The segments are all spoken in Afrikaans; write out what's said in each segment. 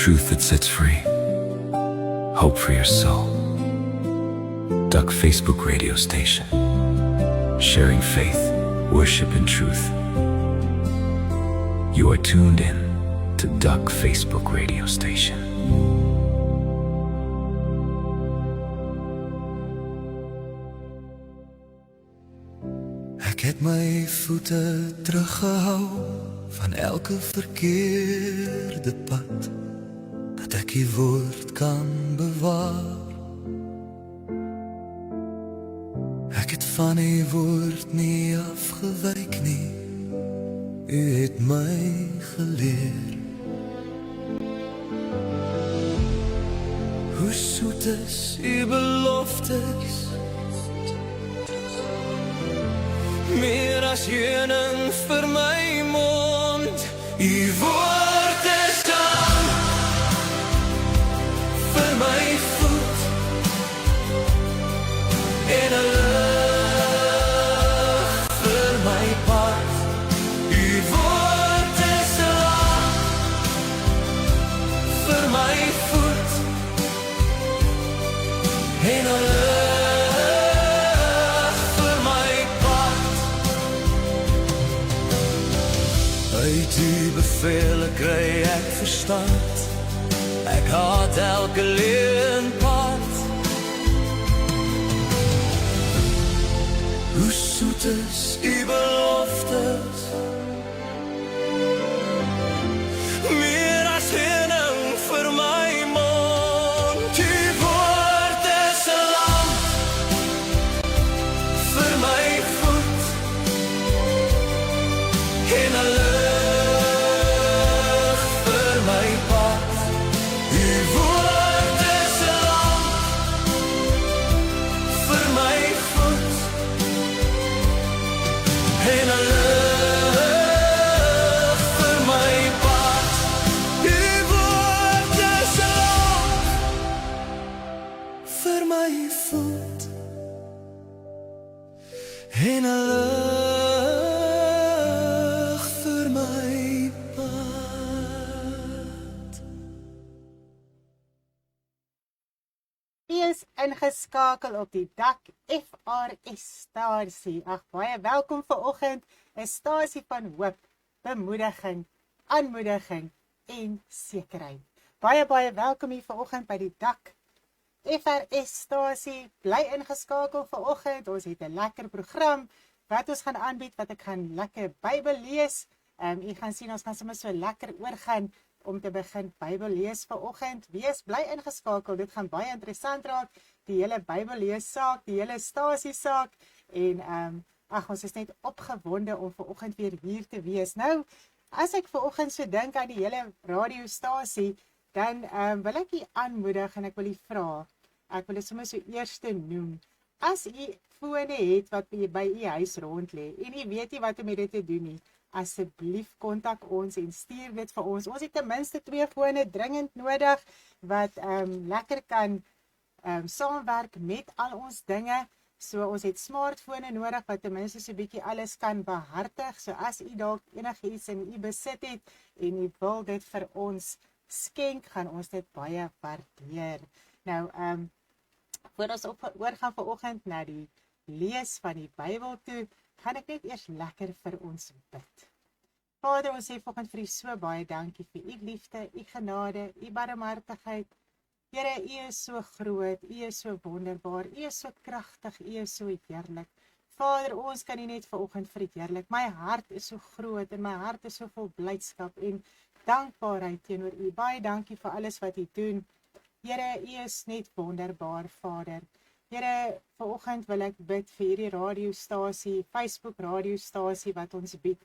Truth that sets free. Hope for your soul. Duck Facebook radio station. Sharing faith, worship and truth. You are tuned in to Duck Facebook radio station. Ek het my voete teruggehou van elke verkeerde pad, dat ek die woord kan bewaar. Ek het van die woord nie afgewyk nie, U het my geleer. Hoe soet is U beloftes, meer as heuning vir my mond. U woord is lamp vir my voet en 'n lig vir my pad. U woord is lamp vir my voet en 'n lig. Uit U bevele kry ek verstand, ek haat elke leenpad. Hoe soet is U beloftes, meer as heuning vir my mond. U woord is 'n lamp vir my voet en 'n lig. En 'n lig vir my pad. U is ingeskakel op die Dak FRS stasie. Ag, baie welkom vanoggend. 'n Stasie van hoop, bemoediging, aanmoediging en sekerheid. Baie welkom hier vanoggend by die Dak FRS stasie. Bly ingeskakel vanoggend. Ons het 'n lekker program wat ons gaan aanbied, wat ek gaan lekker Bybel lees. U gaan sien ons gaan sommer so lekker oorgaan om te begin Bybel lees vanoggend. Wees bly ingeskakel. Dit gaan baie interessant raak. Die hele Bybel lees saak, die hele stasie saak en ons is net opgewonde om vanoggend weer hier te wees. Nou, as ek vanoggend so dink aan die hele radiostasie, dan wil ek u aanmoedig en ek wil u vra, ek wil dit sommer so eerste noem, as u fone het wat by u huis rond lê en u weet nie wat om met dit te doen nie, asseblief kontak ons en stuur dit vir ons. Ons het ten minste 2 fone dringend nodig wat lekker kan saamwerk met al ons dinge. So ons het smartfone nodig wat ten minste so 'n bietjie alles kan behartig. So as u dalk enigiets in u besit het en u wil dit vir ons skenk, gaan ons dit baie waardeer. Nou, voor ons oorgaan vanoggend na die lees van die Bybel toe, gaan ek net eers lekker vir ons bid. Vader, ons sê vanoggend vir u so baie dankie vir u liefde, u genade, u barmhartigheid. Here, u is so groot, u is so wonderbaar, u is so kragtig, u is so heerlik. Vader, ons kan u net vanoggend verheerlik. My hart is so groot en my hart is so vol blydskap en dankbaarheid teenoor u. Baie dankie vir alles wat u doen. Here, u is net wonderbaar, Vader. Here, vanoggend wil ek bid vir hierdie radiostasie, Facebook radiostasie wat ons bied.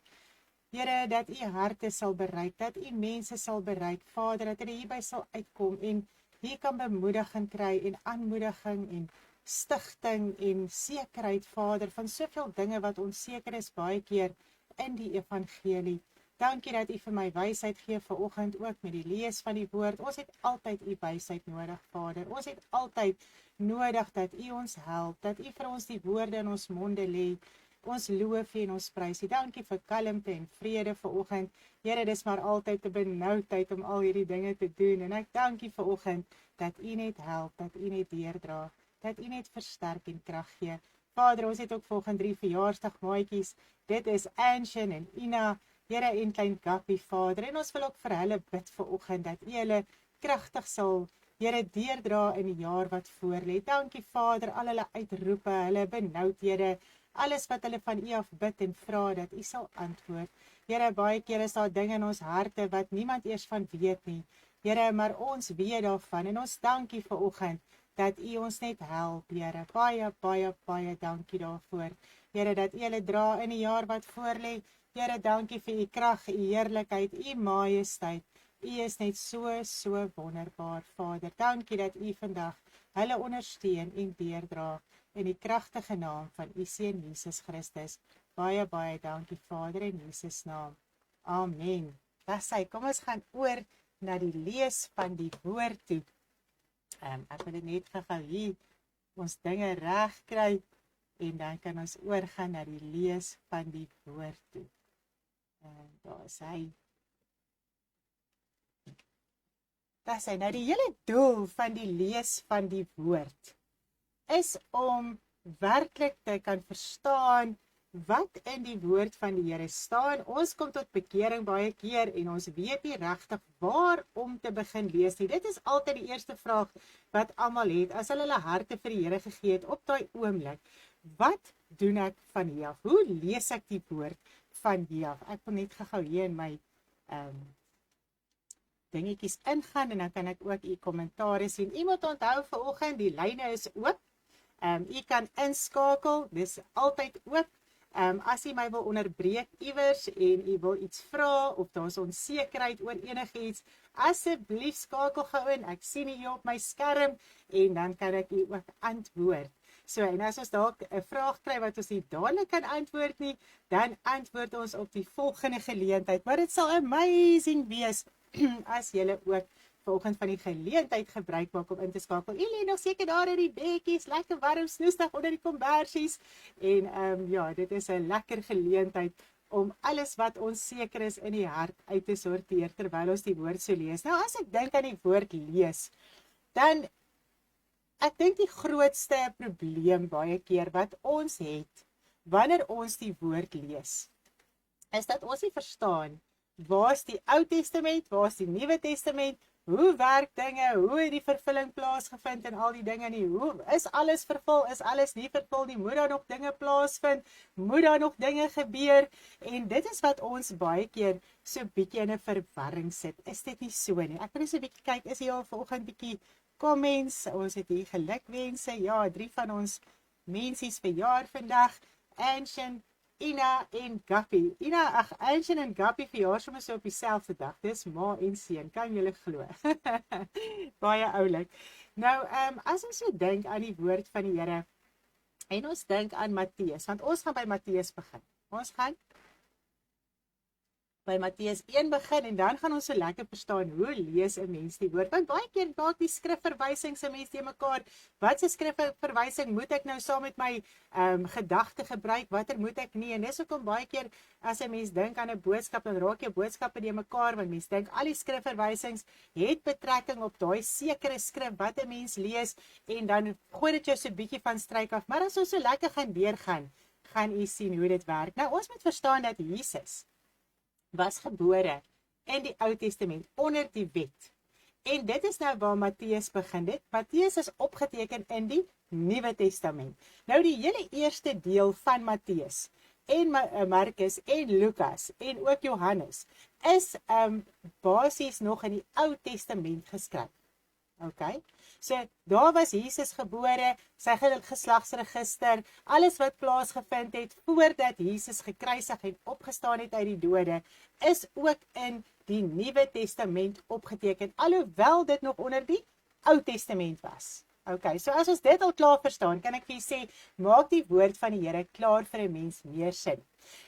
Here, dat u harte sal bereik, dat u mense sal bereik, Vader, dat hulle hierby sal uitkom en hier kan bemoediging kry en aanmoediging en stigting en sekerheid, Vader, van soveel dinge wat onseker is baie keer in die evangelie. Dankie dat u vir my wysheid gee vanoggend ook met die lees van die woord. Ons het altyd u wysheid nodig, Vader. Ons het altyd nodig dat u ons help, dat u vir ons die woorde in ons monde lê, Ons loof U en ons prys U. Dankie vir kalmte en vrede vanoggend. Here, dis maar altyd 'n benoudheid om al hierdie dinge te doen. En ek dank U vanoggend dat U net help, dat U net deurdra, dat U net versterk en krag gee. Vader, ons het ook volgende 3 verjaarsdagmaatjies. Dit is Anshin en Ina, Here en klein Gappie, Vader. En ons wil ook vir hulle bid vanoggend dat U hulle kragtig sal, Here, deurdra in die jaar wat voorlê. Dankie Vader, al hulle uitroepe, hulle benoudhede, alles wat hulle van U af bid en vra dat U sal antwoord. Here, baie keer is daar dinge in ons harte wat niemand eers van weet nie. Here, maar ons weet daarvan en ons dankie vanoggend dat U ons net help, Here. Baie, baie, baie dankie daarvoor. Here, dat U hulle dra in die jaar wat voorlê. Here, dankie vir U krag, U heerlikheid, U majesteit. U is net so wonderbaar, Vader. Dankie dat U vandag hulle ondersteun en deurdra in die kragtige naam van U Seun Jesus Christus. Baie, baie dankie, Vader, in Jesus naam. Amen. Dis hy. Kom ons gaan oor na die lees van die woord toe. Ek wil dit net gou hier ons dinge reg kry en dan kan ons oorgaan na die lees van die woord toe. Daar is hy. Daar is hy. Nou die hele doel van die lees van die woord is om werklik te kan verstaan wat in die woord van die Here staan. Ons kom tot bekering baie keer en ons weet nie regtig waar om te begin lees nie. Dit is altyd die eerste vraag wat almal het as hulle hulle harte vir die Here gegee het op daai oomblik. Wat doen ek van hier af? Hoe lees ek die woord van hier af? Ek wil net gou hier in my dingetjies ingaan en dan kan ek ook u kommentaare sien. U moet onthou vanoggend die lyne is oop. U kan inskakel, dis altyd oop. As u my wil onderbreek iewers en u wil iets vra of daar's onsekerheid oor enigiets, asseblief skakel gou in. Ek sien u op my skerm en dan kan ek u ook antwoord. So, en as ons dalk 'n vraag kry wat ons nie dadelik kan antwoord nie, dan antwoord ons op die volgende geleentheid. Maar dit sal amazing wees as julle ook vanoggend van die geleentheid gebruik maak om in te skakel. U lê nog seker daar in die bedjies, lekker warm snoestig onder die kombersies. En ja, dit is 'n lekker geleentheid om alles wat onseker is in die hart uit te sorteer terwyl ons die woord so lees. Nou as ek dink aan die woord lees, dan ek dink die grootste probleem baie keer wat ons het wanneer ons die woord lees, is dat ons nie verstaan waar is die Ou Testament, waar is die Nuwe Testament, hoe werk dinge, hoe het die vervulling plaasgevind en al die dinge nie, hoe is alles vervul, is alles nie vervul nie, moet daar nog dinge plaasvind, moet daar nog dinge gebeur, en dit is wat ons baie keer so bietjie in 'n verwarring sit. Is dit nie so nie? Ek wil net so 'n bietjie kyk, is hier al vanoggend bietjie comments, ons het hier gelukwense, ja, 3 van ons mensies verjaar vandag, Anshin, Ina en Gappie. Anshin en Gappie verjaar sommer so op dieselfde dag. Dis ma en seun, kan julle glo. Baie oulik. Nou, as ons so dink aan die woord van die Here en ons dink aan Matteus, want ons gaan by Matteus begin. Ons gaan by Matteus 1 begin en dan gaan ons so lekker verstaan hoe lees 'n mens die woord. Want baie keer maak die skrifverwysings 'n mens te mekaar. Wat se skrifverwysing moet ek nou saam met my gedagte gebruik? Watter moet ek nie? En dis hoekom baie keer as 'n mens dink aan 'n boodskap, dan raak jou boodskappe te mekaar want mens dink al die skrifverwysings het betrekking op daai sekere skrif wat 'n mens lees en dan gooi dit jou so 'n bietjie van stryk af. Maar as ons so lekker gaan deurgaan, gaan u sien hoe dit werk. Nou ons moet verstaan dat Jesus was gebore in die Ou Testament onder die wet. En dit is nou waar Matteus begin. Matteus is opgeteken in die Nuwe Testament. Nou die hele eerste deel van Matteus en Markus en Lukas en ook Johannes is basies nog in die Ou Testament geskryf. Okay? So daar was Jesus gebore, sy geslagsregister, alles wat plaasgevind het voordat Jesus gekruisig en opgestaan het uit die dode, is ook in die Nuwe Testament opgeteken, alhoewel dit nog onder die Ou Testament was. Okay, so as ons dit al klaar verstaan, kan ek vir julle sê, maak die woord van die Here klaar vir 'n mens meer sin.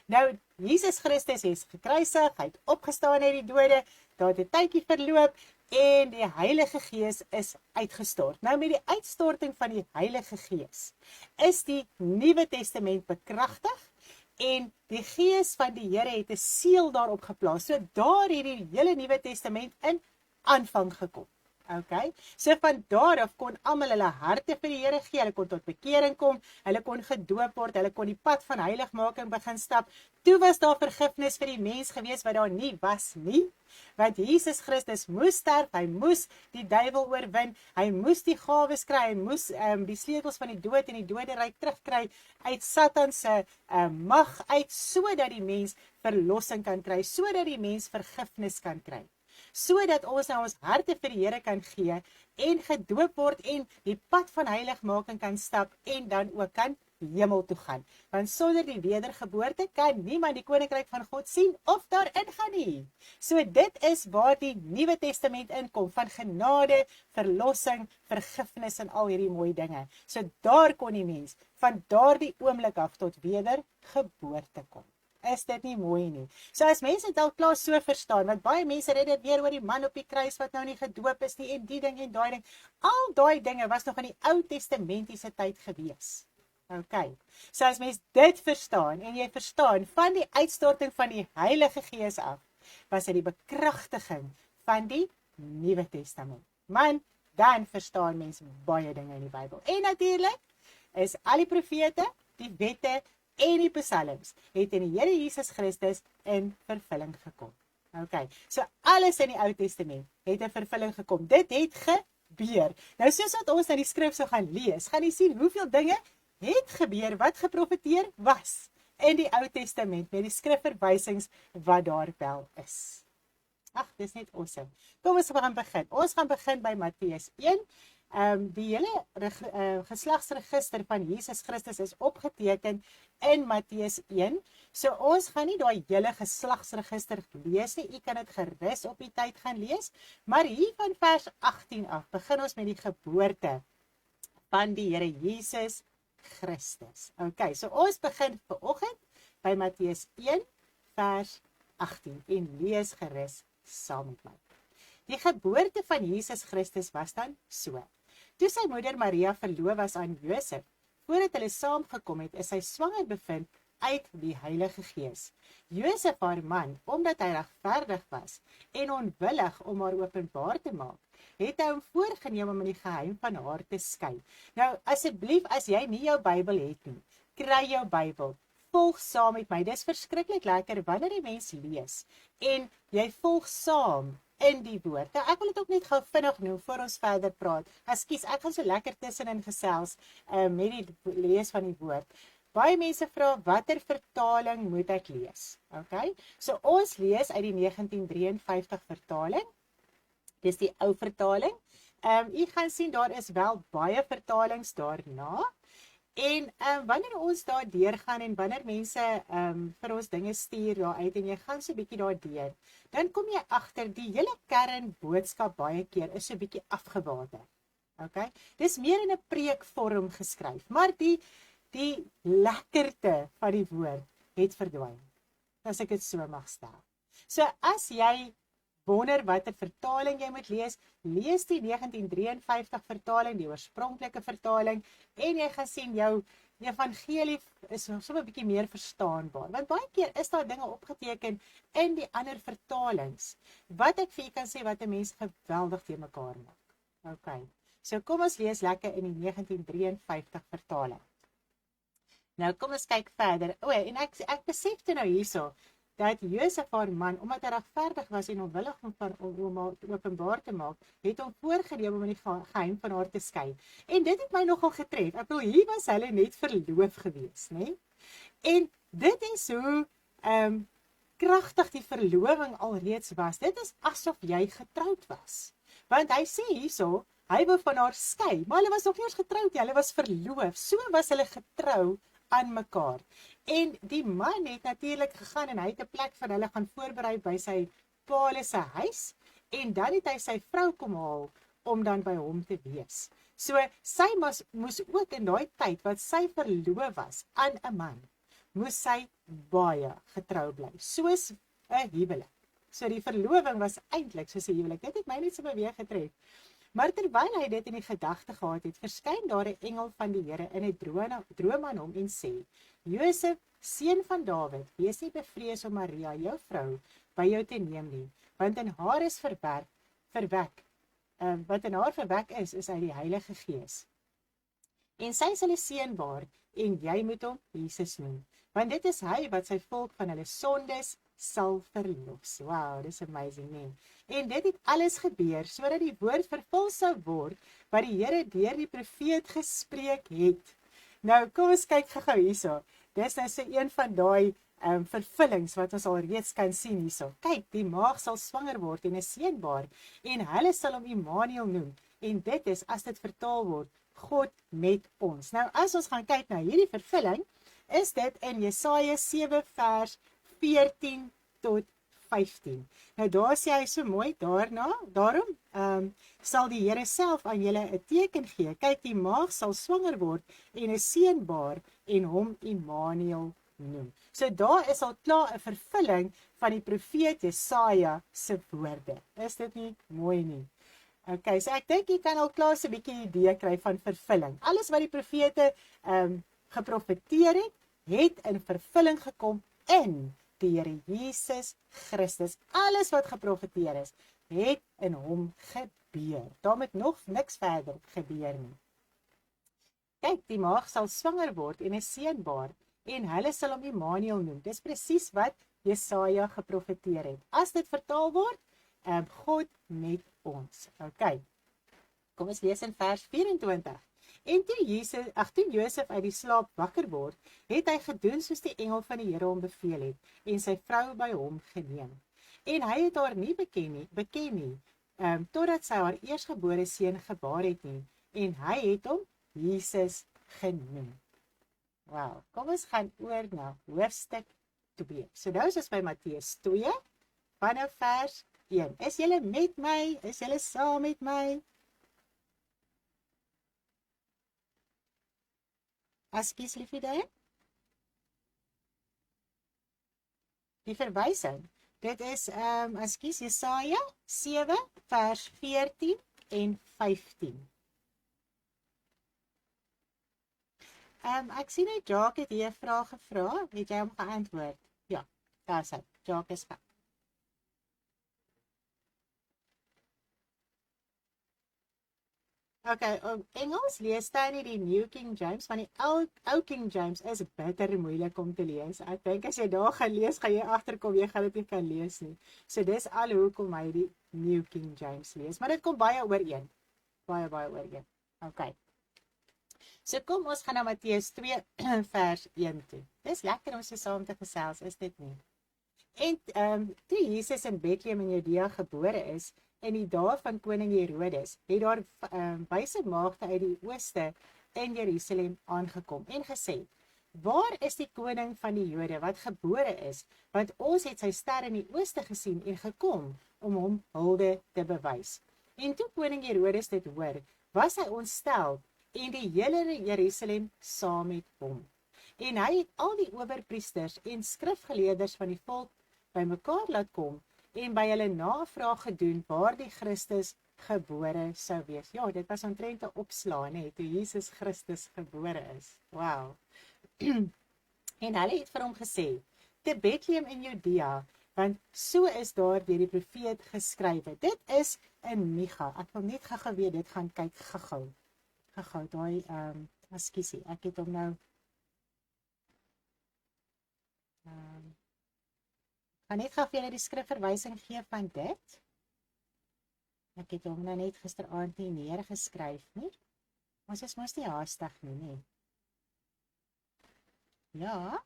Nou, Jesus Christus is gekruisig, hy het opgestaan uit die dode, daar het 'n tydjie verloop, en die Heilige Gees is uitgestort. Nou met die uitstorting van die Heilige Gees is die Nuwe Testament bekragtig en die Gees van die Here het 'n seël daarop geplaas. So daar het die hele Nuwe Testament in aanvang gekom. Okay? So van daar af kon almal hulle harte vir die Here gee, hulle kon tot bekering kom, hulle kon gedoop word, hulle kon die pad van heiligmaking begin stap. Toe was daar vergifnis vir die mens gewees wat daar nie was nie, want Jesus Christus moes sterf, hy moes die duiwel oorwin, hy moes die gawes kry, hy moes die sleutels van die dood en die doderyk terugkry uit Satan se mag uit, sodat die mens verlossing kan kry, sodat die mens vergifnis kan kry, sodat ons nou ons harte vir die Here kan gee en gedoop word en die pad van heiligmaking kan stap en dan ook kan hemel toe gaan. Want sonder die wedergeboorte kan niemand die koninkryk van God sien of daarin gaan nie. So dit is waar die Nuwe Testament inkom, van genade, verlossing, vergifnis en al hierdie mooi dinge. So daar kon die mens van daardie oomblik af tot wedergeboorte kom. Is dit nie mooi nie? So as mense dit al klaar so verstaan, want baie mense red dit weer oor die man op die kruis wat nou nie gedoop is nie en die ding en daai ding. Al daai dinge was nog in die Ou Testamentiese tyd gewees. Okay. So as mens dit verstaan en jy verstaan van die uitstorting van die Heilige Gees af, was dit die bekragtiging van die Nuwe Testament. Man, dan verstaan mens baie dinge in die Bybel. En natuurlik is al die profete, die wette en die psalms het in die Here Jesus Christus in vervulling gekom. Okay. So alles in die Ou Testament het in vervulling gekom. Dit het gebeur. Nou soos wat ons na die skrif sou gaan lees, gaan jy sien hoeveel dinge het gebeur wat geprofeteer was in die Ou Testament met die skrifverwysings wat daar wel is. Ag, dis net awesome. Kom ons gaan begin. Ons gaan begin by Matteus 1. Die hele geslagsregister van Jesus Christus is opgeteken in Matteus 1. So ons gaan nie daai hele geslagsregister lees nie. U kan dit gerus op die tyd gaan lees. Maar hier van vers 18 af begin ons met die geboorte van die Here Jesus Christus. Okay, so ons begin vanoggend by Matteus 1 vers 18 en lees gerus saam met my. Die geboorte van Jesus Christus was dan so. Toe sy moeder Maria verloof was aan Josef, voordat hulle saamgekom het, is sy swanger bevind uit die Heilige Gees. Josef, haar man, omdat hy regverdig was en onwillig om haar openbaar te maak, het hy hom voorgeneem om in die geheim van haar te skei. Nou, asseblief, as jy nie jou Bybel het nie, kry jou Bybel. Volg saam met my. Dis verskriklik lekker wanneer die mens lees en jy volg saam in die woord. Nou, ek wil dit ook net gou vinnig noem voor ons verder praat. Ekskuus, ek gaan so lekker tussenin gesels met die lees van die woord. Baie mense vra, watter vertaling moet ek lees? Okay? So ons lees uit die 1953 vertaling. Dis die ou vertaling. U gaan sien, daar is wel baie vertalings daarna. En wanneer ons daar deurgaan en wanneer mense vir ons dinge stuur daar uit en jy gaan so 'n bietjie daar deur, dan kom jy agter die hele kernboodskap baie keer is so 'n bietjie afgewater. Okay? Dis meer in 'n preekvorm geskryf, maar die lekkerte van die woord het verdwyn, as ek dit so mag stel. So as jy wonder watter vertaling jy moet lees, lees die 1953 vertaling, die oorspronklike vertaling, en jy gaan sien jou evangelie is so 'n bietjie meer verstaanbaar. Want baie keer is daar dinge opgeteken in die ander vertalings, wat ek vir julle kan sê wat 'n mens geweldig te mekaar maak. Okay, so kom ons lees lekker in die 1953 vertaling. Nou kom ons kyk verder. En ek besef toe nou hierso, dat Josef haar man, omdat hy regverdig was en onwillig om haar openbaar te maak, het hom voorgeneem om in die geheim van haar te skei. En dit het my nogal getref. Ek bedoel, hier was hulle net verloof gewees, né? En dit is hoe kragtig die verloving alreeds was. Dit is asof jy getroud was. Want hy sê hierso, hy wou van haar skei, maar hulle was nog nie eens getroud nie, hulle was verloof. So was hulle getrou aan mekaar. En die man het natuurlik gegaan en hy het 'n plek vir hulle gaan voorberei by sy pa se huis en dan het hy sy vrou kom haal om dan by hom te wees. So sy moes ook in daai tyd wat sy verloof was aan 'n man, moes sy baie getrou bly, soos 'n huwelik. So die verloving was eintlik soos 'n huwelik. Dit het my net so beweeg getref. Maar terwyl hy dit in die gedagte gehad het, verskyn daar 'n engel van die Here in 'n droom aan hom en sê: Josef, seun van Dawid, wees nie bevrees om Maria, jou vrou, by jou te neem nie, want in haar is wat in haar verwek is uit die Heilige Gees. En sy sal 'n seun baar, en jy moet hom Jesus noem, want dit is hy wat sy volk van hulle sondes sal verlos. Wow, dis amazing, nee. En dit het alles gebeur, sodat die woord vervul sou word, wat die Here deur die profeet gespreek het. Nou, kom ons kyk gou hierso. Dis nou so een van daai vervullings wat ons al reeds kan sien hierso. Kyk, die maag sal swanger word en 'n seun baar, en hulle sal hom Immanuel noem. En dit is, as dit vertaal word, God met ons. Nou, as ons gaan kyk na hierdie vervulling, is dit in Jesaja 7 vers 14 tot 15. Nou daar sê hy so mooi daarom sal die Here self aan julle 'n teken gee. Kyk, die maag sal swanger word en 'n seun baar en hom Immanuel noem. So daar is al klaar 'n vervulling van die profeet Jesaja se woorde. Is dit nie mooi nie? Okay, so ek dink jy kan al klaar so 'n bietjie idee kry van vervulling. Alles wat die profete geprofeteer het in vervulling gekom in die Here Jesus Christus. Alles wat geprofeteer is, het in hom gebeur. Daar moet nog niks verder gebeur nie. Kyk, die maag sal swanger word en 'n seun baar, en hulle sal hom Immanuel noem. Dis presies wat Jesaja geprofeteer het. As dit vertaal word, God met ons. Okay. Kom ons lees in vers 24. En toe Josef uit die slaap wakker word, het hy gedoen soos die engel van die Here hom beveel het, en sy vrou by hom geneem. En hy het haar nie beken nie, totdat sy haar eersgebore seun gebaar het nie, en hy het hom Jesus genoem. Wow, kom ons gaan oor na hoofstuk 2. So nou is ons by Matteus 2, vanaf vers 1. Is julle met my? Is julle saam met my? Askies liefie daar? Die verwysing, dit is, askies Jesaja 7 vers 14 en 15. Ek sien net Jacques het hier 'n vraag gevra, het jy hom geantwoord? Ja, daar is hy, Jacques is gek. Okay, Engels lees jy nie die New King James, want die ou King James is bitter moeilik om te lees. Ek dink as jy daar gaan lees, gaan jy agterkom, jy gaan dit nie kan lees nie. So dis al hoekom hy die New King James lees, maar dit kom baie ooreen. Baie ooreen. Okay. So kom ons gaan na Matteus 2 vers 1 toe. Dis lekker om so saam te gesels, is dit nie? En toe Jesus in Bethlehem in Judea gebore is, in die dae van koning Herodes, het daar wyse maagde uit die ooste in Jerusalem aangekom en gesê: Waar is die koning van die Jode wat gebore is? Want ons het sy ster in die ooste gesien en gekom om hom hulde te bewys. En toe koning Herodes dit hoor, was hy ontstel en die hele Jerusalem saam met hom. En hy het al die owerpriesters en skrifgeleerders van die volk bymekaar laat kom en by hulle navraag gedoen waar die Christus gebore sou wees. Ja, dit was omtrent 'n opslaan, toe Jesus Christus gebore is. Wow. En hulle het vir hom gesê: te Bethlehem in Judea, want so is daar deur die profeet geskrywe. Dit is in Micha. Ek wil net gou weet, dit gaan kyk gou. Daai askiesie, ek het hom nou gaan net gou vir julle die skrifverwysing gee van dit. Ek het hom nou net gisteraand nie neergeskryf nie. Ons is mos nie haastig nie. Ja.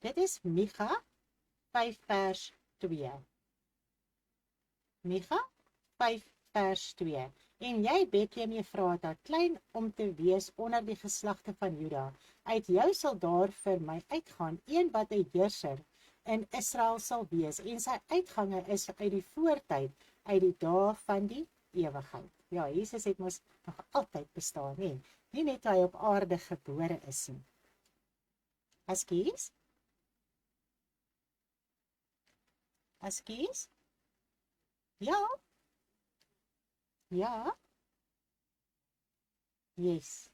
Dit is Micha 5 vers 2. Micha 5 vers 2. En jy, Bethlehem Efrata, klein om te wees onder die geslagte van Juda, uit jou sal daar vir my uitgaan een wat 'n heerser in Israel sal wees, en sy uitgange is uit die voortyd, uit die dae van die ewigheid. Ja, Jesus het mos nog altyd bestaan, nie net hy op aarde gebore is nie. Askies? Ekskuus? Ja? Ja? Yes.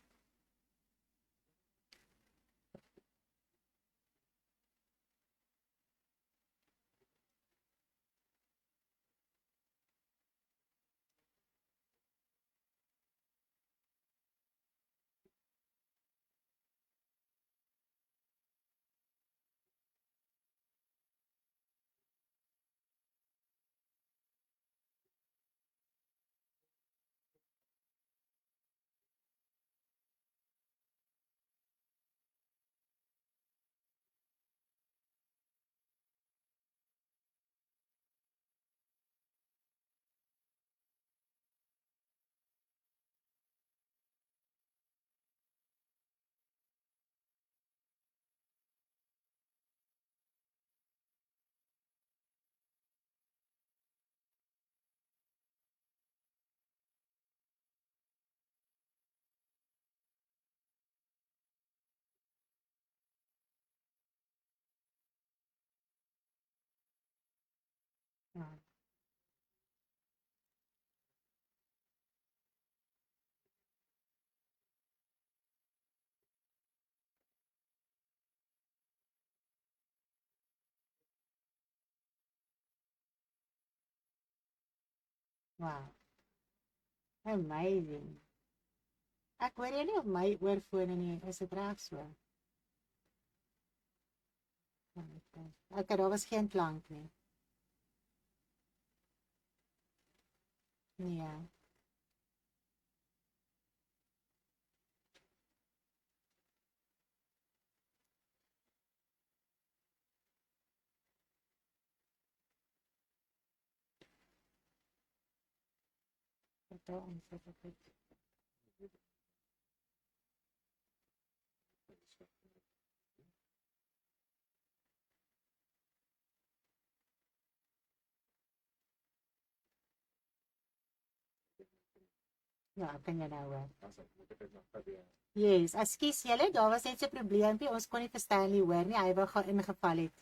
Ja. Wow. Amazing. Ek hoor jy nie op my oorfone nie. Is dit reg so? Okay, daar was geen klank nie. Nee. Wat daar aansit op dit. Ja, kan jy nou hoor? Yes, ekskuus julle, daar was net so 'n probleempie. Ons kon nie vir Stanley hoor nie. Hy wou gaan ingeval het.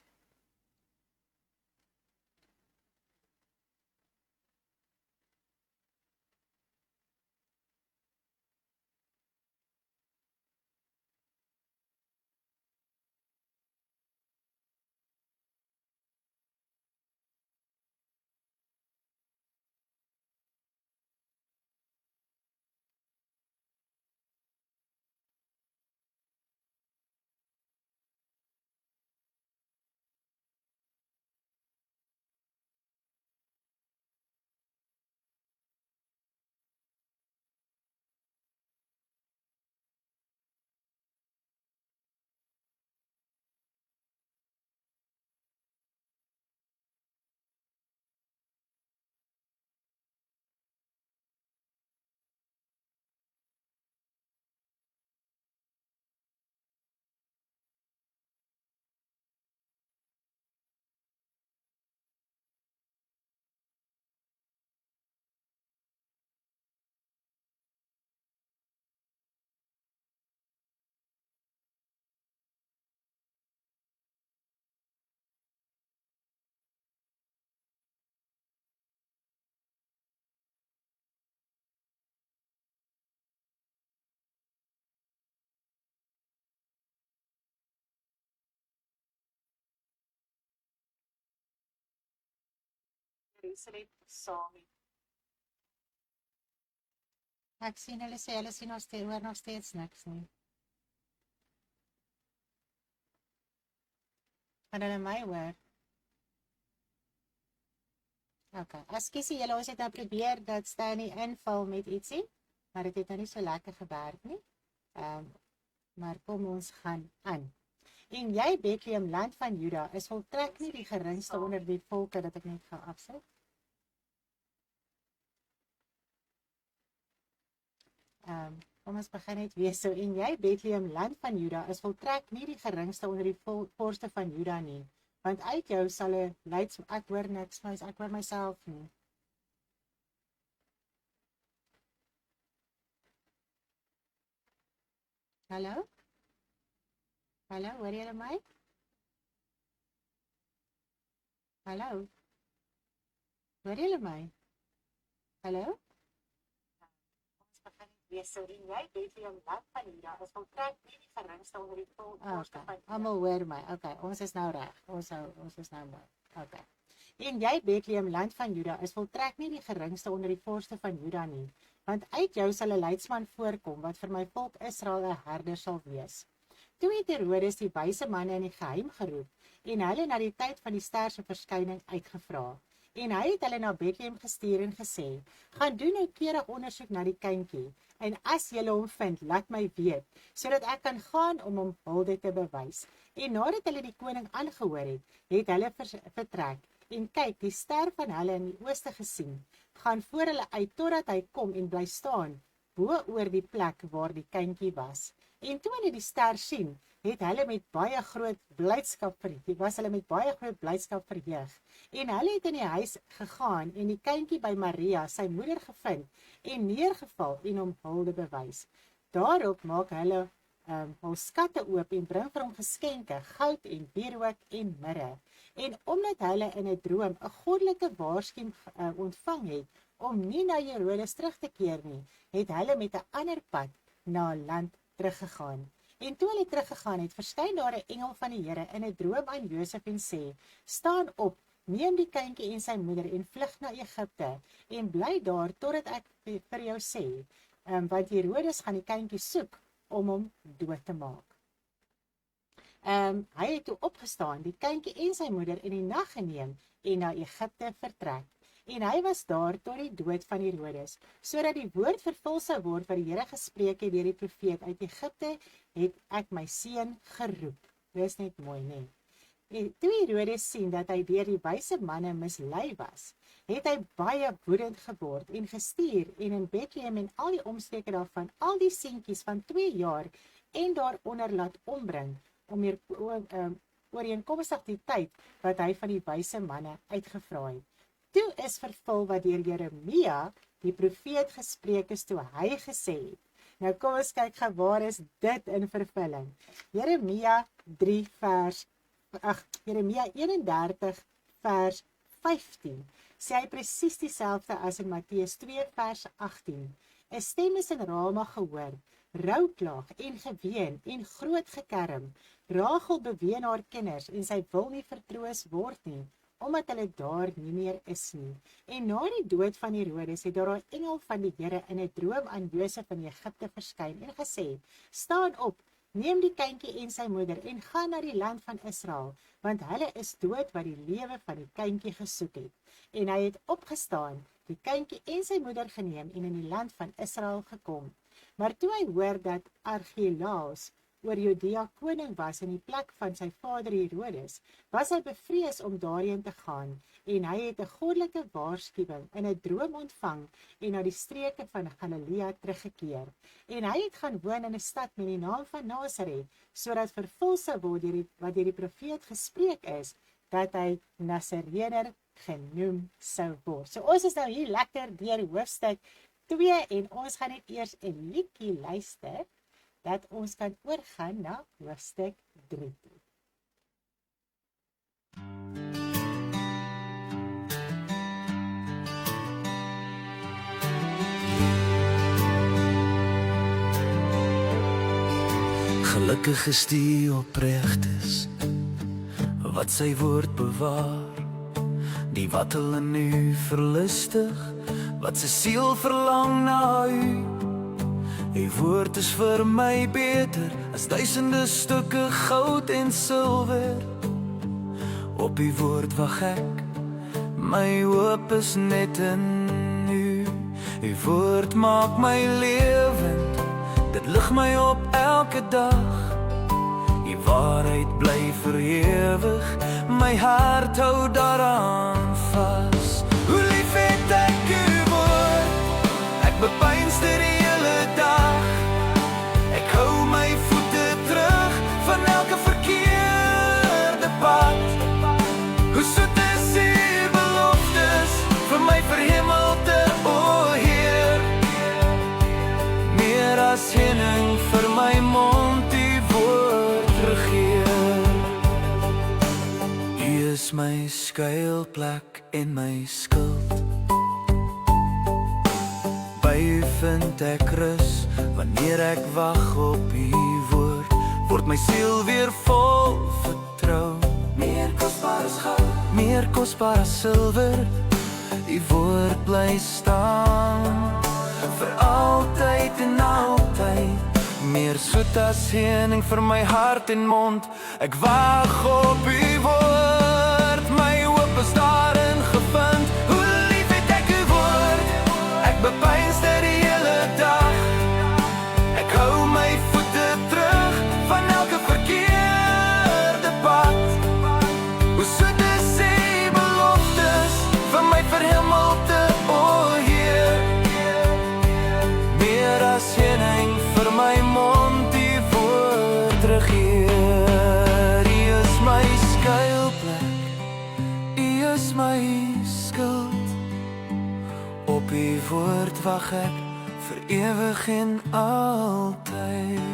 Ek sien hulle sê hulle sien nog steeds niks nie. Kan hulle my hoor? Okay. Ekskuus julle, ons het nou probeer dat Stanley inval met ietsie, maar dit het nou nie so lekker gewerk nie. Maar kom ons gaan aan. En jy, Bethlehem, land van Juda, is volstrek nie die geringste onder die volke dat ek net gaan afsit. Kom ons begin net weer so. En jy, Bethlehem, land van Juda, is volstrek nie die geringste onder die vorste van Juda nie. Want uit jou sal 'n ek hoor niks, maar ek hoor myself nie. Hallo? Hallo, hoor julle my? Hallo? Hoor julle my? Hallo? Ons begin weer so en jy Bethlehem land van Juda is voltrek nie die geringste onder die volk. Almal hoor my. Okay, ons is nou reg. Ons is nou mooi. Okay. En jy Bethlehem land van Juda is voltrek nie die geringste onder die vorste van Juda nie, want uit jou sal 'n leidsman voorkom wat vir my volk Israel 'n herder sal wees. Toe het Herodes die wyse manne in die geheim geroep en hulle na die tyd van die ster se verskyning uitgevra. En hy het hulle na Bethlehem gestuur en gesê: "Gaan doen noukeurig ondersoek na die kindjie, en as julle hom vind, laat my weet, sodat ek kan gaan om hom hulde te bewys." En nadat hulle die koning aangehoor het hulle vertrek. En kyk, die ster van hulle in die ooste gesien, gaan voor hulle uit totdat hy kom en bly staan bo oor die plek waar die kindjie was. En toe hulle die ster sien, het hulle met baie groot blydskap verheug. En hulle het in die huis gegaan en die kindjie by Maria, sy moeder, gevind en neergeval en hom hulde bewys. Daarop maak hulle hul skatte oop en bring vir hom geskenke, goud en wierook en mirre. En omdat hulle in 'n droom 'n goddelike waarskuwing ontvang het om nie na Herodes terug te keer nie, het hulle met 'n ander pad na 'n land teruggegaan. En toe hulle teruggegaan het, verskyn daar 'n engel van die Here in 'n droom aan Josef en sê: "Staan op, neem die kindjie en sy moeder en vlug na Egipte en bly daar totdat ek vir jou sê, want Herodes gaan die kindjie soek om hom dood te maak." Hy het toe opgestaan, die kindjie en sy moeder in die nag geneem en na Egipte vertrek. En hy was daar tot die dood van Herodes, sodat die woord vervul sou word wat die Here gespreek het deur die profeet: "Uit Egipte het ek my seun geroep." Dis net mooi, nee. En toe Herodes sien dat hy deur die wyse manne mislei was, het hy baie woedend geword en gestuur en in Bethlehem en al die omstreke daarvan al die seentjies van 2 jaar en daaronder laat ombring, om ooreenkomstig die tyd wat hy van die wyse manne uitgevra het. Toe is vervul wat deur Jeremia, die profeet, gespreek is toe hy gesê het. Nou kom ons kyk gou, waar is dit in vervulling? Jeremia 31 vers 15 sê hy presies dieselfde as in Matteus 2 vers 18. 'n Stem is in Rama gehoor, rouklaag en geween en groot gekerm. Rachel beween haar kinders en sy wil nie vertroos word nie, omdat hulle daar nie meer is nie. En na die dood van Herodes het daar 'n engel van die Here in 'n droom aan Josef in Egipte verskyn en gesê: "Staan op, neem die kindjie en sy moeder en gaan na die land van Israel, want hulle is dood wat die lewe van die kindjie gesoek het." En hy het opgestaan, die kindjie en sy moeder geneem en in die land van Israel gekom. Maar toe hy hoor dat Archelaus oor Judea koning was in die plek van sy vader Herodes, was hy bevrees om daarheen te gaan, en hy het 'n goddelike waarskuwing in 'n droom ontvang en na die streke van Galilea teruggekeer. En hy het gaan woon in 'n stad met die naam van Nasaret, sodat vervul sou word wat deur die profeet gespreek is, dat hy Nasarener genoem sou word. So ons is nou hier lekker deur hoofstuk 2 en ons gaan net eers 'n liedjie luister, dat ons kan oorgaan na hoofstuk 3 toe. Gelukkig is die opregtes wat sy woord bewaar, die wat hulle nu verlustig, wat sy siel verlang na u. Die woord is vir my beter as duisende stukke goud en silwer. Op die woord wag ek, my hoop is net in u. Die woord maak my lewend, dit lig my op elke dag. Die waarheid bly vir ewig, my hart hou daaraan vas. Hoe lief het ek u woord, ek bepeins dit die hele dag. Ek hou my voete terug van elke verkeerde pad. Hoe soet is u beloftes vir my verhemelte, o Heer. Meer as heuning vir my mond, die woord regeer. U is my skuilplek en my skuld. By U vind ek rus, wanneer ek wag op U woord, word my siel weer vol vertrou. Meer kosbaar as goud, meer kosbaar as silwer, U woord bly staan, vir altyd en altyd. Meer soet as heuning vir my hart en mond, ek wag op U woord, my hoop is daarin gevind. Hoe lief het ek U woord, ek bepeins dit die hele dag. Ek hou my voete terug van elke verkeerde pad. Hoe soet is U beloftes vir my verhemelte, o Heer. Meer as heuning vir my mond, U woord regeer. U is my skuilplek, U is my skild. Op U woord wag ek vir ewig en altyd.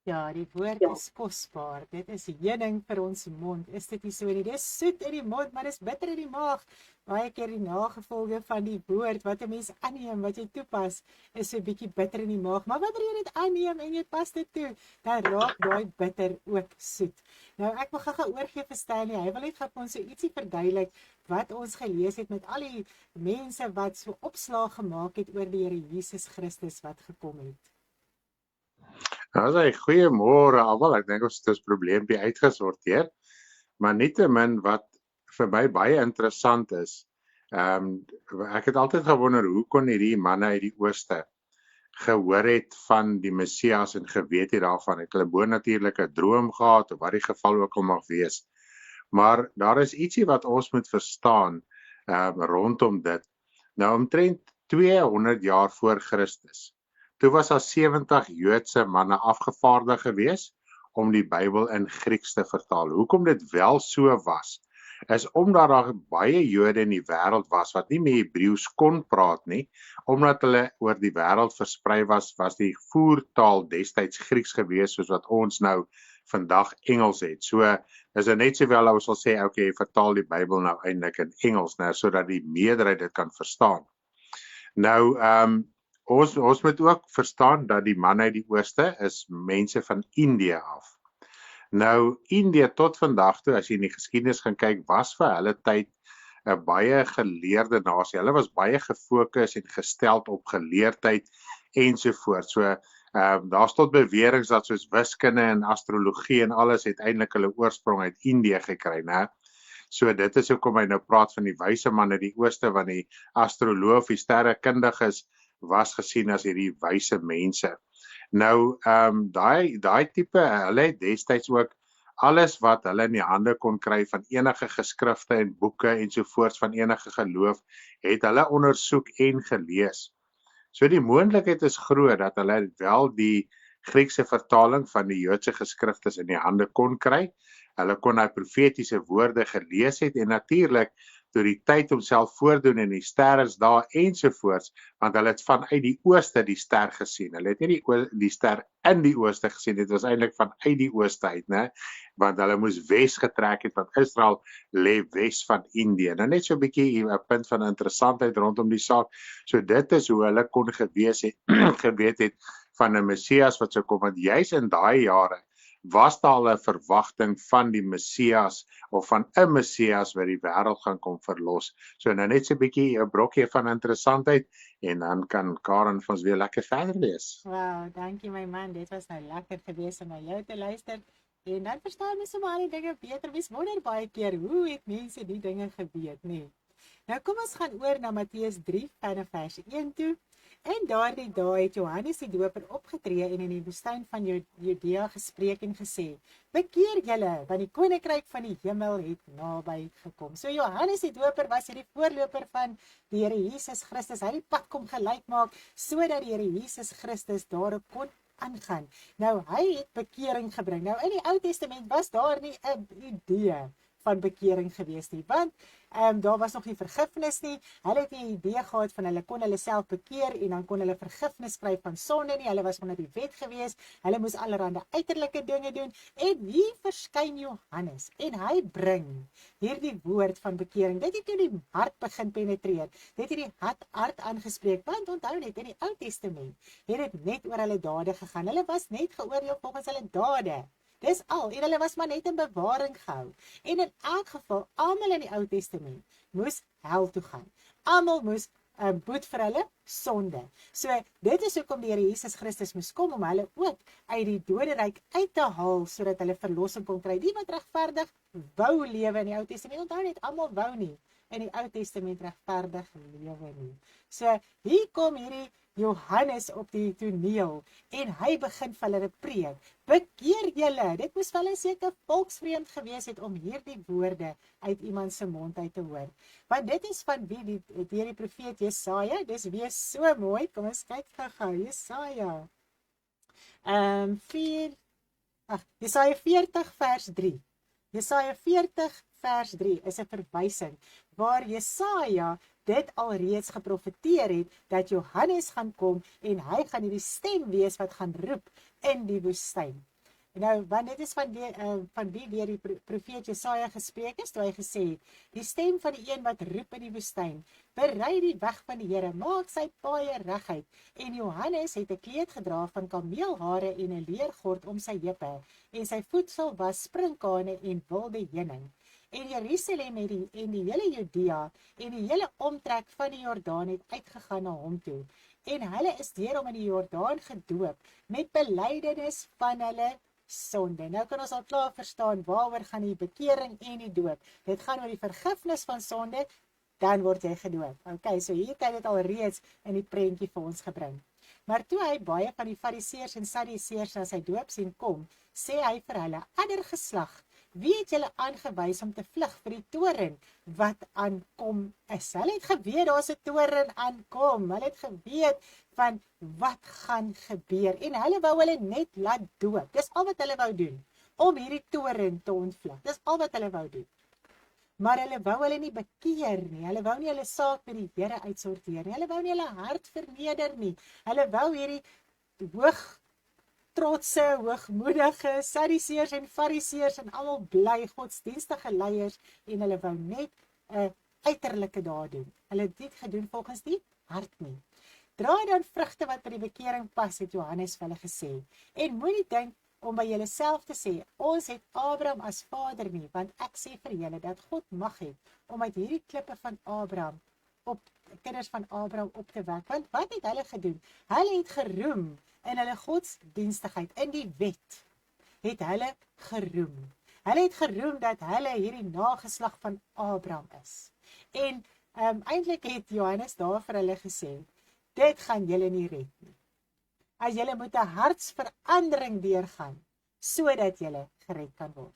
Ja, die woord is kosbaar. Dit is heuning vir ons mond. Is dit nie so nie? Dis soet in die mond, maar dis bitter in die maag. Baie keer die nagevolge van die woord wat 'n mens aanneem, wat jy toepas, is so 'n bietjie bitter in die maag. Maar wanneer jy dit aanneem en jy pas dit toe, dan raak daai bitter ook soet. Nou ek wil gou oorgee vir Stanley. Hy wil net gou ons so ietsie verduidelik wat ons gelees het met al die mense wat so opslag gemaak het oor die Here Jesus Christus wat gekom het. Nou sê goeiemôre almal. Ek dink ons het ons probleempie uitgesorteer. Maar nietemin wat vir my baie interessant is, ek het altyd gewonder hoe kon hierdie manne uit die ooste gehoor het van die Messias en geweet het daarvan. Het hulle bonatuurlike droom gehad of wat die geval ook al mag wees. Maar daar is ietsie wat ons moet verstaan rondom dit. Nou omtrent 200 jaar voor Christus. Toe was daar 70 Joodse manne afgevaardig gewees om die Bybel in Grieks te vertaal. Hoekom dit wel so was, is omdat daar baie Jode in die wêreld was wat nie meer Hebreëus kon praat nie, omdat hulle oor die wêreld versprei was die voertaal destyds Grieks gewees, soos wat ons nou vandag Engels het. So is dit net sowel ons sal sê, okay, vertaal die Bybel nou eintlik in Engels, nou sodat die meerderheid dit kan verstaan. Nou, ons moet ook verstaan dat die manne uit die ooste is mense van Indië af. Nou, Indië tot vandag toe, as jy in die geskiedenis gaan kyk, was vir hulle tyd 'n baie geleerde nasie. Hulle was baie gefokus en gesteld op geleerdheid ensovoorts. So, daar's tot beweringe dat soos wiskunde en astrologie en alles het eintlik hulle oorsprong uit Indië gekry, né? So dit is hoekom hy nou praat van die wyse man uit die ooste, want die astroloog, die sterrekundiges was gesien as hierdie wyse mense. Nou, daai tipe, hulle het destyds ook alles wat hulle in die hande kon kry van enige geskrifte en boeke ensovoorts van enige geloof, het hulle ondersoek en gelees. So die moontlikheid is groot dat hulle wel die Griekse vertaling van die Joodse geskriftes in die hande kon kry. Hulle kon daai profetiese woorde gelees het en natuurlik deur die tyd homself voordoen in die sterresdae ensovoorts, want hulle het vanuit die ooste die ster gesien. Hulle het nie die ster in die ooste gesien, dit was eintlik vanuit die ooste uit, né? Want hulle moes wes getrek het, want Israel lê wes van Indië. Nou net so 'n bietjie 'n punt van interessantheid rondom die saak. So dit is hoe hulle kon geweet het van 'n Messias wat sou kom, want juis in daai jare was daar 'n verwagting van die Messias of van 'n Messias wat die wêreld gaan kom verlos. So nou net so 'n bietjie 'n brokkie van interessantheid en dan kan Karen vir ons weer lekker verder lees. Wow, dankie my man. Dit was nou lekker geweest om na jou te luister. En dan verstaan mens sommer al die dinge beter. Mens wonder baie keer hoe het mense die dinge geweet, nee. Nou kom ons gaan oor na Matteus 3 vanaf vers 1 toe. En daardie dae het Johannes die Doper opgetree en in die woestyn van Judea gespreek en gesê: "Bekeer julle, want die koninkryk van die hemel het naby gekom." So Johannes die Doper was hierdie voorloper van die Here Jesus Christus. Hy het die pad kom gelyk maak sodat die Here Jesus Christus daarop kon aangaan. Nou hy het bekering gebring. Nou in die Ou Testament was daar nie 'n idee van bekering gewees nie, want daar was nog nie vergifnis nie, hulle het nie 'n idee gehad van hulle kon hulle self bekeer en dan kon hulle vergifnis kry van sonde nie, hulle was onder die wet gewees, hulle moes allerhande uiterlike dinge doen, en hier verskyn Johannes, en hy bring hierdie woord van bekering, dit het nou die hart begin penetreer, dit het die hart aangespreek, want onthou net, in die Ou Testament, het dit net oor hulle dade gegaan, hulle was net geoordeel volgens hulle dade, dis al, en hulle was maar net in bewaring gehou. En in elk geval, almal in die Ou Testament moes hel toe gaan. Almal moes boet vir hulle sonde. So, dit is hoekom die Here Jesus Christus moes kom, om hulle ook uit die doderyk uit te haal, sodat hulle verlossing kon kry. Die wat regverdig wou lewe in die Ou Testament, onthou net, almal wou nie in die Ou Testament regverdig lewe nie. So, hier kom hierdie Johannes op die toneel, en hy begin vir hulle preek, bekeer julle, dit moes vir hulle seker volksvreemd gewees het, om hierdie woorde uit iemand se mond uit te hoor, want dit is van wie, deur die profeet Jesaja, dis weer so mooi, kom ons kyk gou, Jesaja, Jesaja 40 vers 3, Jesaja 40 vers 3 is 'n verwysing, waar Jesaja dit alreeds geprofeteer het, dat Johannes gaan kom, en hy gaan die stem wees wat gaan roep in die woestyn. Nou, want dit is van wie deur die profeet Jesaja gespreek is, toe hy gesê het, die stem van die een wat roep in die woestyn, berei die weg van die Here, maak sy paaie reguit, en Johannes het 'n kleed gedra van kameelhare en 'n leergord om sy heupe, en sy voedsel was sprinkane en wilde heuning. En Jerusalem en die hele Judea en die hele omtrek van die Jordaan het uitgegaan na hom toe. En hulle is deur hom in die Jordaan gedoop met belydenis van hulle sonde. Nou kan ons al klaar verstaan waaroor gaan die bekering en die doop. Dit gaan oor die vergifnis van sonde, dan word jy gedoop. Okay, so hier kan dit al reeds in die prentjie vir ons gebring. Maar toe hy baie van die Fariseërs en Sadduseërs na sy doop sien kom, sê hy vir hulle, ander geslag, wie het julle aangewys om te vlug vir die toren wat aankom is? Hulle het geweet daar's 'n toren aankom. Hulle het geweet van wat gaan gebeur. En hulle wou hulle net laat doop. Dis al wat hulle wou doen, om hierdie toren te ontvlug. Dis al wat hulle wou doen. Maar hulle wou hulle nie bekeer nie. Hulle wou nie hulle saak by die Here uitsorteer nie. Hulle wou nie hulle hart verneder nie. Hulle wou hierdie trotse, hoogmoedige Sadduseërs en Fariseërs en almal bly godsdienstige leiers, en hulle wou net 'n uiterlike daad doen. Hulle het dit gedoen volgens die hart nie. Draai dan vrugte wat by die bekering pas, het Johannes vir hulle gesê. En moenie dink om by julleself te sê, ons het Abraham as vader nie, want ek sê vir julle dat God mag het om uit hierdie klippe van Abraham kinders van Abraham op te wek. Want wat het hulle gedoen? Hulle het geroem in hulle godsdienstigheid, in die wet het hulle geroem. Hulle het geroem dat hulle hierdie nageslag van Abraham is. En eintlik het Johannes daar vir hulle gesê, dit gaan julle nie red nie. As julle moet 'n hartsverandering deurgaan, sodat julle gered kan word.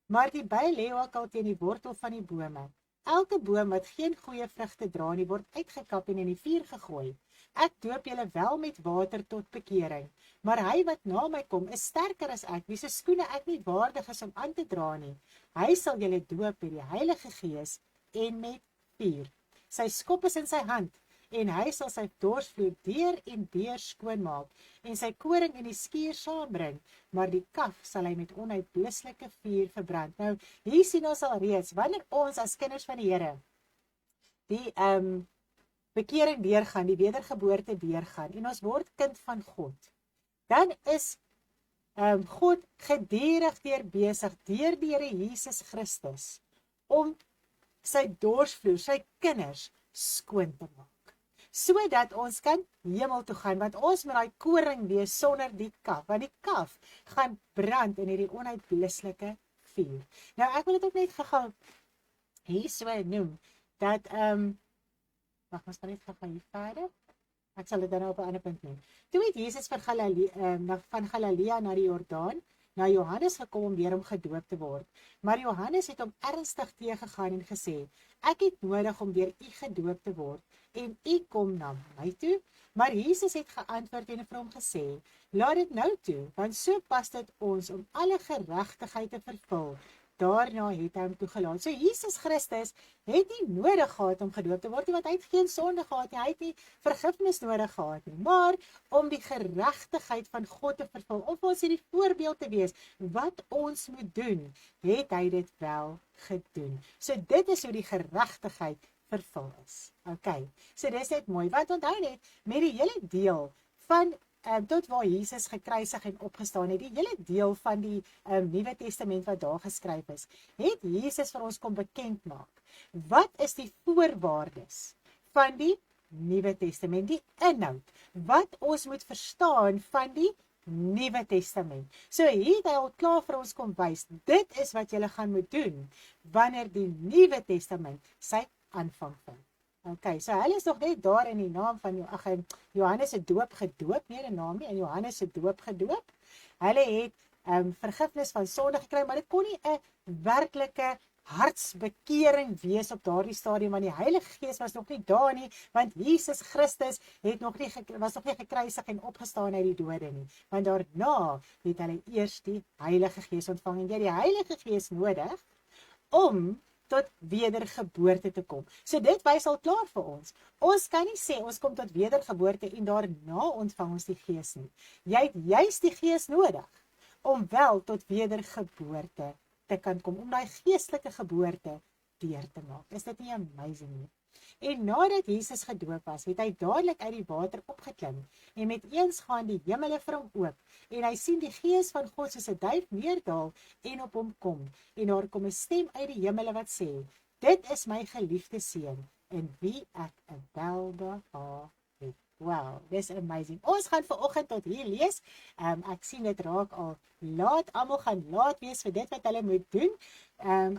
Maar die byl lê ook al teen die wortel van die bome. Elke boom wat geen goeie vrugte dra nie, word uitgekap en in die vuur gegooi. Ek doop julle wel met water tot bekering, maar hy wat na my kom is sterker as ek, wie se skoene ek nie waardig is om aan te dra nie. Hy sal julle doop met die Heilige Gees en met vuur. Sy skop is in sy hand, en hy sal sy dorsvloer deur en deur skoonmaak, en sy koring in die skuur saambring, maar die kaf sal hy met onuitblusselike vuur verbrand. Nou, hier sien ons al reeds, wanneer ons as kinders van die Here die bekering deurgaan, die wedergeboorte deurgaan, en ons word kind van God, dan is God gedurig besig deur die Here Jesus Christus om sy dorsvloer, sy kinders skoon te maak, sodat ons kan hemel toe gaan, want ons moet daai koring wees sonder die kaf, want die kaf gaan brand in hierdie onuitblusselike vuur. Nou ek wil dit ook net gou hier so noem, dat wag, ons gaan net gou hier verder. Ek sal dit dan op 'n ander punt noem. Toe het Jesus van Galilea na die Jordaan, na Johannes gekom om deur hom gedoop te word. Maar Johannes het hom ernstig teëgegaan en gesê, ek het nodig om deur u gedoop te word, en u kom na my toe. Maar Jesus het geantwoord en vir hom gesê, laat dit nou toe, want so pas dit ons om alle geregtigheid te vervul, daarna het hy hom toegelaat. So Jesus Christus het nie nodig gehad om gedoop te word nie, want hy het geen sonde gehad nie, hy het nie vergifnis nodig gehad nie, maar om die geregtigheid van God te vervul, of ons hierdie voorbeeld te wees, wat ons moet doen, het hy dit wel gedoen. So dit is hoe die geregtigheid vervul is. Okay, so dis net mooi, want onthou net, met die hele deel van tot waar Jesus gekruisig en opgestaan het, die hele deel van die Nuwe Testament wat daar geskryf is, het Jesus vir ons kom bekend maak. Wat is die voorwaardes van die Nuwe Testament, die inhoud, wat ons moet verstaan van die Nuwe Testament. So hier het hy al klaar vir ons kom wys, dit is wat julle gaan moet doen, wanneer die Nuwe Testament sy aanvang vind. Okay, so hulle is nog net daar in die naam van Johannes se doop gedoop, nie die naam nie, in Johannes se doop gedoop. Hulle het vergifnis van sonde gekry, maar dit kon nie 'n werklike hartsbekering wees op daardie stadium, want die Heilige Gees was nog nie daar nie, want Jesus Christus was nog nie gekruisig en opgestaan uit die dode nie, want daarna het hulle eers die Heilige Gees ontvang, en jy het die Heilige Gees nodig om tot wedergeboorte te kom. So dit wys al klaar vir ons. Ons kan nie sê ons kom tot wedergeboorte en daarna ontvang ons die Gees nie. Jy het juist die Gees nodig om wel tot wedergeboorte te kan kom, om daai geestelike geboorte deur te maak. Is dit nie amazing nie? En nadat Jesus gedoop was, het hy dadelik uit die water opgeklim en met eens gaan die hemele vir hom oop en hy sien die Gees van God soos 'n duif neerdal en op hom kom en daar kom 'n stem uit die hemele wat sê, dit is my geliefde seun in wie ek 'n welbehae het. Wow, dis amazing. Ons gaan vanoggend tot hier lees. Ek sien dit raak al laat. Almal gaan laat wees vir dit wat hulle moet doen.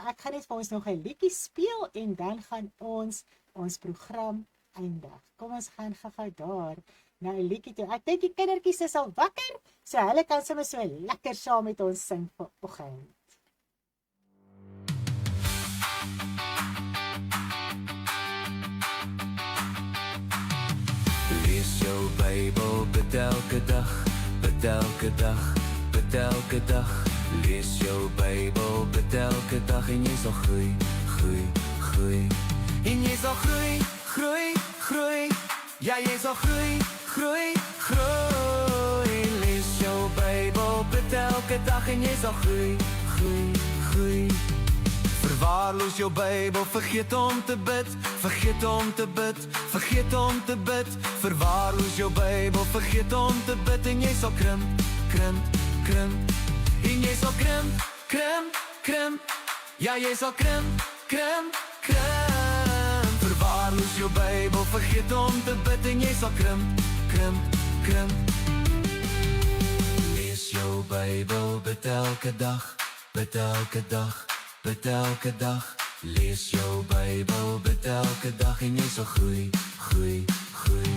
Ek gaan net vir ons nog 'n liedjie speel en dan gaan ons program eindig. Kom ons gaan gou daar na 'n liedjie toe. Ek dink die kindertjies is al wakker, so hulle kan sommer so lekker saam met ons sing vanoggend. Lees jou Bybel, bid elke dag, bid elke dag, bid elke dag. Lees jou Bybel, bid elke dag en jy sal groei, groei, groei. En jy sal groei, groei, groei. Ja, jy sal groei, groei, groei. Lees jou Bybel, bid elke dag en jy sal groei, groei, groei. Verwaarloos jou Bybel, vergeet om te bid, vergeet om te bid, vergeet om te bid. Verwaarloos jou Bybel, vergeet om te bid en jy sal krimp, krimp, krimp. En jy sal krimp, krimp, krimp. Ja, jy sal krimp, krimp, krimp. Verwaarloos jou Bybel, vergeet om te bid en jy sal krimp, krimp, krimp. Lees jou Bybel, bid elke dag, bid elke dag, bid elke dag. Lees jou Bybel, bid elke dag en jy sal groei, groei, groei.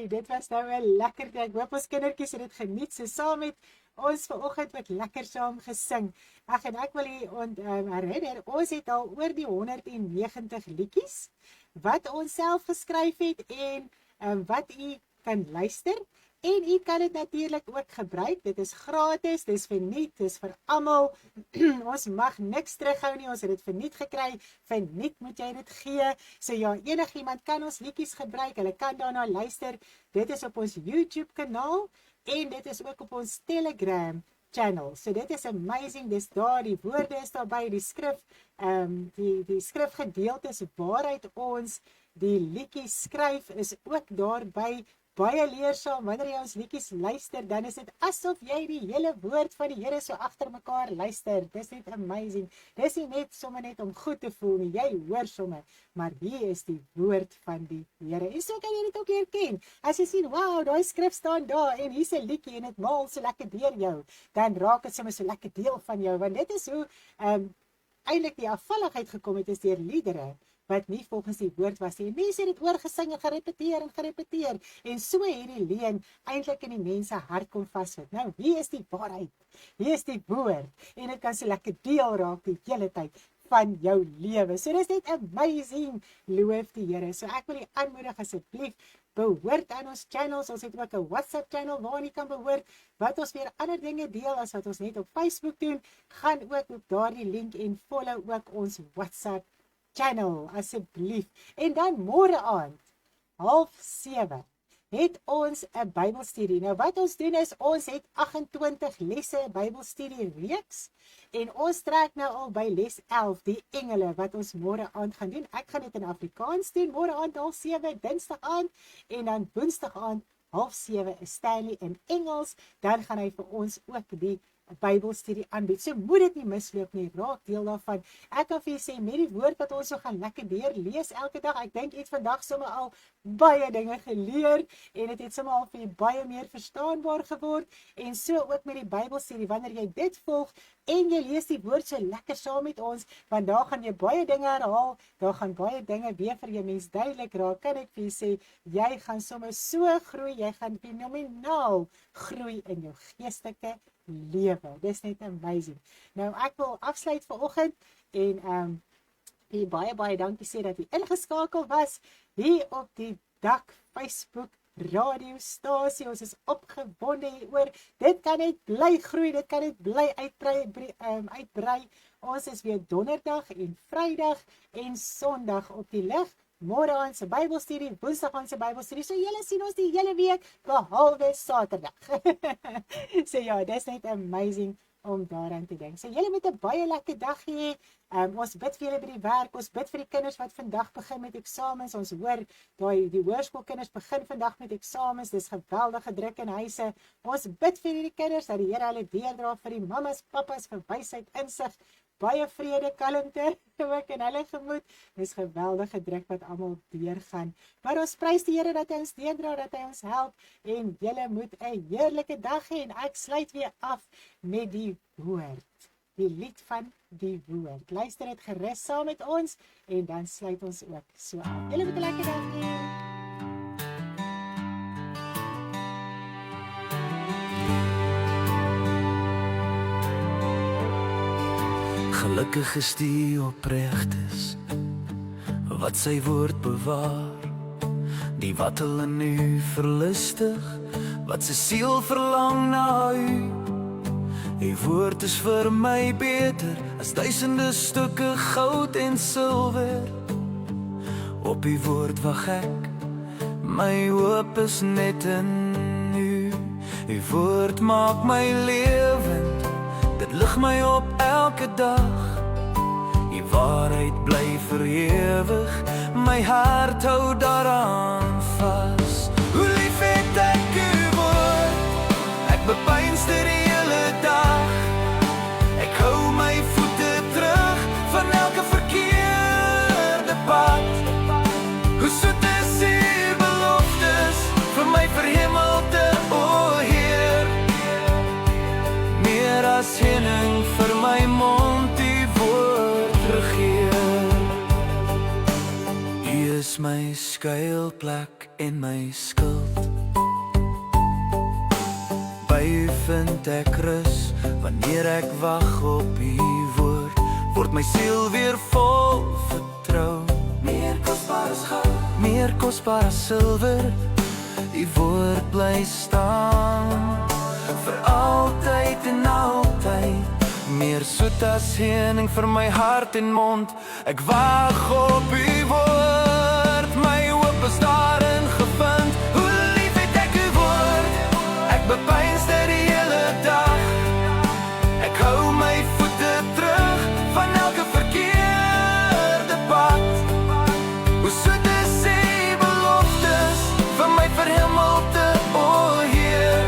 Dit was nou 'n lekker ding. Ek hoop ons kindertjies het dit geniet. So saam met ons vanoggend ook lekker saam gesing. Ek wil u herinner, ons het al oor die 190 liedjies wat ons self geskryf het en wat u kan luister. En u kan dit natuurlik ook gebruik. Dit is gratis, dit is verniet, dit is vir almal. Ons mag niks terughou nie. Ons het dit verniet gekry. Verniet moet jy dit gee. So ja, enigiemand kan ons liedjies gebruik. Hulle kan daarna luister. Dit is op ons YouTube kanaal en dit is ook op ons Telegram channel. So dit is amazing. Dis daar, die woorde is daarby, die skrif, die skrifgedeeltes waaruit ons die liedjies skryf is ook daarby. Baie leersaam, wanneer jy ons liedjies luister, dan is dit asof jy die hele woord van die Here so agter mekaar luister. Dis net amazing. Dis nie net sommer net om goed te voel nie, jy hoor sommer, maar hier is die woord van die Here. En so kan jy dit ook herken. As jy sien, wow, daai skrif staan daar en hier's 'n liedjie en dit maal so lekker deur jou, dan raak dit sommer so lekker deel van jou, want dit is hoe eintlik die afvalligheid gekom het, is deur liedere wat nie volgens die woord was nie. Mense het dit oorgesing en gerepeteer en so hierdie leuen eintlik in die mense hart kom vassit. Nou, hier is die waarheid. Hier is die woord en dit kan so lekker deel raak die hele tyd van jou lewe. So dis net amazing, loof die Here. So ek wil u aanmoedig asseblief, behoort aan ons channels. Ons het ook 'n WhatsApp channel waarin jy kan behoort, wat ons weer ander dinge deel as wat ons net op Facebook doen. Gaan ook op daardie link en follow ook ons WhatsApp channel asseblief. En dan môre aand 6:30 het ons 'n Bybelstudie. Nou wat ons doen is, ons het 28 lesse Bybelstudie reeks en ons trek nou al by les 11, die engele, wat ons môre aand gaan doen. Ek gaan dit in Afrikaans doen, môre aand 6:30, Dinsdag aand, en dan Woensdag aand 6:30 is Stanley in Engels. Dan gaan hy vir ons ook die Bybelstudie aanbied. So moet dit nie misloop nie, raak deel daarvan. Ek kan vir julle sê, met die woord wat ons so gaan lekker deur lees elke dag, ek dink jy het vandag sommer al baie dinge geleer, en dit het sommer al vir jou baie meer verstaanbaar geword, en so ook met die Bybelstudie, wanneer jy dit volg, en jy lees die woord so lekker saam met ons, want daar gaan jy baie dinge herhaal, daar gaan baie dinge weer vir jou mens duidelik raak, kan ek vir jou sê, jy gaan sommer so groei, jy gaan fenomenaal groei in jou geestelike lewe. Dis net amazing. Nou ek wil afsluit vanoggend en baie dankie sê dat jy ingeskakel was hier op die Dak Facebook radiostasie. Ons is opgewonde hieroor. Dit kan net bly groei, dit kan net bly uitbrei. Ons is weer Donderdag en Vrydag en Sondag op die lig. Môre aand se Bybelstudie, Woensdag aand se Bybelstudie. So julle sien ons die hele week behalwe Saterdag. So ja, dis net amazing om daaraan te dink. So julle moet 'n baie lekker dag hê. Ons bid vir julle by die werk, ons bid vir die kinders wat vandag begin met eksamens. Ons hoor die hoërskoolkinders begin vandag met eksamens. Dis geweldige druk in huise. Ons bid vir hierdie kinders dat die Here hulle deurdra, vir die mammas, pappas vir wysheid, insig, baie vrede, kalmte ook in hulle gemoed. Dis geweldige druk wat almal deurgaan. Maar ons prys die Here dat hy ons deurdra, dat hy ons help, en julle moet 'n heerlike dag hê, en ek sluit weer af met die woord. Die lied van die woord. Luister dit gerus saam met ons, en dan sluit ons ook so af. Julle moet 'n lekker dag hê. Gelukkig is die opregtes wat sy woord bewaar, die wat hulle nu verlustig, wat sy siel verlang na u. Die woord is vir my beter as duisende stukke goud en silwer. Op die woord wag ek, my hoop is net in u. Die woord maak my lewend, dit lig my op elke dag. Die waarheid bly vir ewig, my hart hou daaraan vas. Hoe lief het ek u woord, ek bepeins dit die hele dag. Ek hou my voete terug van elke verkeerde pad. Hoe soet is u beloftes vir my verhemelte, o Heer. Meer as heuning vir my mond, die woord regeer. U is my skuilplek en my skild. By u vind ek rus, wanneer ek wag op u woord, word my siel weer vol vertrou. Meer kosbaar as goud, meer kosbaar as silwer, die woord bly staan vir altyd en altyd. Meer soet as heuning vir my hart en mond, ek wag op u woord, my hoop is daarin gevind. Hoe lief het ek u woord, ek bepeins dit die hele dag. Ek hou my voete terug van elke verkeerde pad. Hoe soet is u beloftes vir my verhemelte, o Heer.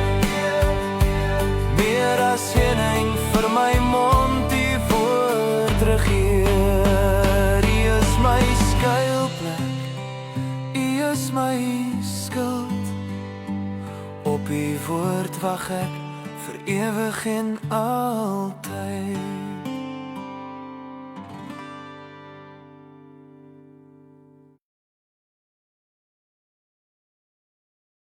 Meer as heuning vir my mond, die woord regeer. U is my skuilplek, u is my skild. Op u woord wag ek vir ewig en altyd.